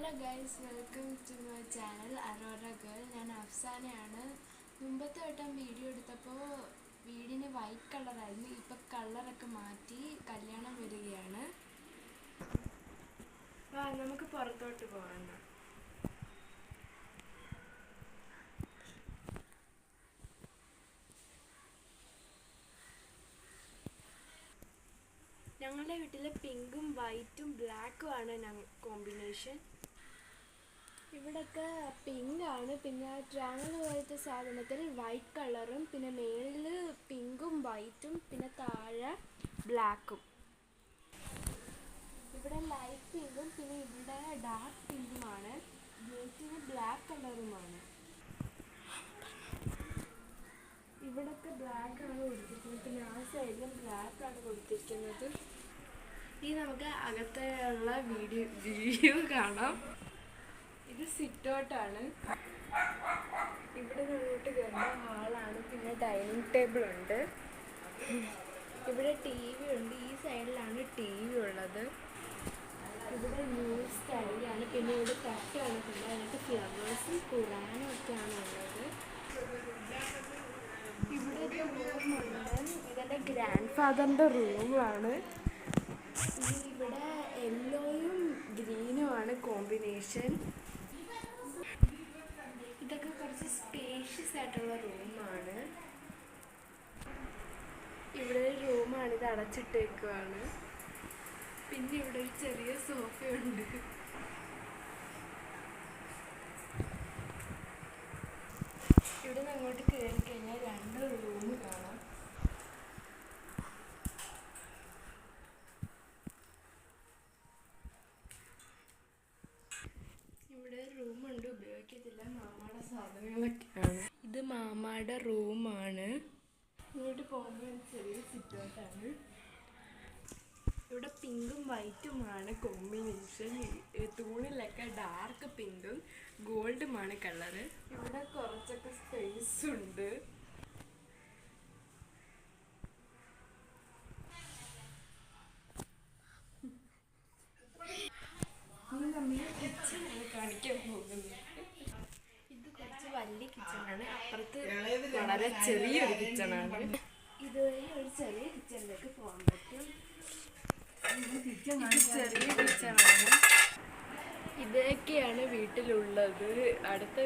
Hello guys, welcome to my channel Aurora Girl. ഞാൻ അഫ്സാനയാണ്. മുമ്പത്തെ വട്ടം വീഡിയോ എടുത്തപ്പോൾ വീടിന് വൈറ്റ് കളറായിരുന്നു. ഇപ്പം കളറൊക്കെ മാറ്റി കല്യാണം വരികയാണ്. നമുക്ക് പുറത്തോട്ട് പോകാം. ഞങ്ങളുടെ വീട്ടിൽ പിങ്കും വൈറ്റും ബ്ലാക്കും ആണ് കോമ്പിനേഷൻ. ഇവിടെയൊക്കെ പിങ്കാണ്, പിന്നെ ട്രയാങ്കിൾ പോലത്തെ സാധനത്തിൽ വൈറ്റ് കളറും, പിന്നെ മേളിൽ പിങ്കും വൈറ്റും, പിന്നെ താഴെ ബ്ലാക്കും. ഇവിടെ ലൈറ്റ് പിങ്കും പിന്നെ ഇവിടെ ഡാർക്ക് പിങ്കുമാണ്. ഗേറ്റിന് ബ്ലാക്ക് കളറുമാണ്. ഇവിടൊക്കെ ബ്ലാക്കാണ് കൊടുത്തിരിക്കുന്നത്, പിന്നെ ആ സൈഡിലും ബ്ലാക്കാണ് കൊടുത്തിരിക്കുന്നത്. ഇനി നമുക്ക് അകത്തുള്ള വീഡിയോ കാണാം. ഇത് സിറ്റൗട്ടാണ്. ഇവിടെ നിന്നോട്ട് കയറുന്ന ഹാളാണ്. പിന്നെ ഡൈനിങ് ടേബിൾ ഉണ്ട്. ഇവിടെ ടി വി ഉണ്ട്. ഈ സൈഡിലാണ് ടി വി ഉള്ളത്. ഇവിടെ ന്യൂസ് സ്റ്റഡിയാണ്. പിന്നെ ഇവിടെ തട്ടാണ്. പിന്നെ അതിനകത്ത് ഫ്ലവേഴ്സും ഖുറാനും ഒക്കെയാണ് ഉള്ളത്. ഇവിടെ റൂമുണ്ട്. ഇതെൻ്റെ ഗ്രാൻഡ് ഫാദറിൻ്റെ റൂമാണ്. ഇവിടെ യെല്ലോയും ഗ്രീനുമാണ് കോമ്പിനേഷൻ. ഇതൊക്കെ കുറച്ച് സ്പേഷ്യസ് ആയിട്ടുള്ള റൂമാണ്. ഇവിടെ ഒരു റൂമാണ്, ഇത് അടച്ചിട്ടേക്കുവാണ്. പിന്നെ ഇവിടെ ഒരു ചെറിയ സോഫയുണ്ട്. ഇവിടെ നിന്ന് അങ്ങോട്ട് കയറി കഴിഞ്ഞാൽ 2 റൂം കാണാം. ഇവിടെ റൂമുണ്ട്, ഉപയോഗിക്കത്തില്ല. മാമാടെ സാധനങ്ങളൊക്കെയാണ്. ഇത് മാമാടെ റൂമാണ്. ഇങ്ങോട്ട് പോകുമ്പോൾ ചെറിയ സിറ്റൗട്ടാണ്. ഇവിടെ പിങ്കും വൈറ്റുമാണ് കോമ്പിനേഷൻ. തൂണിലൊക്കെ ഡാർക്ക് പിങ്കും ഗോൾഡുമാണ് കളറ്. ഇവിടെ കുറച്ചൊക്കെ സ്പേസ് ഉണ്ട്. ഇനി നമ്മൾ കിച്ചണാണ് കാണിക്കാൻ പോകുന്നത്. ഇത് കുറച്ച് വലിയ കിച്ചണാണ്. അപ്പുറത്ത് വളരെ ചെറിയൊരു കിച്ചണാണ്. ഇതുവഴി ഒരു ചെറിയ കിച്ചണിലേക്ക് പോകാൻ പറ്റും. ചെറിയ കിച്ചണാണ്. ഇതൊക്കെയാണ് വീട്ടിലുള്ളത്. അടുത്ത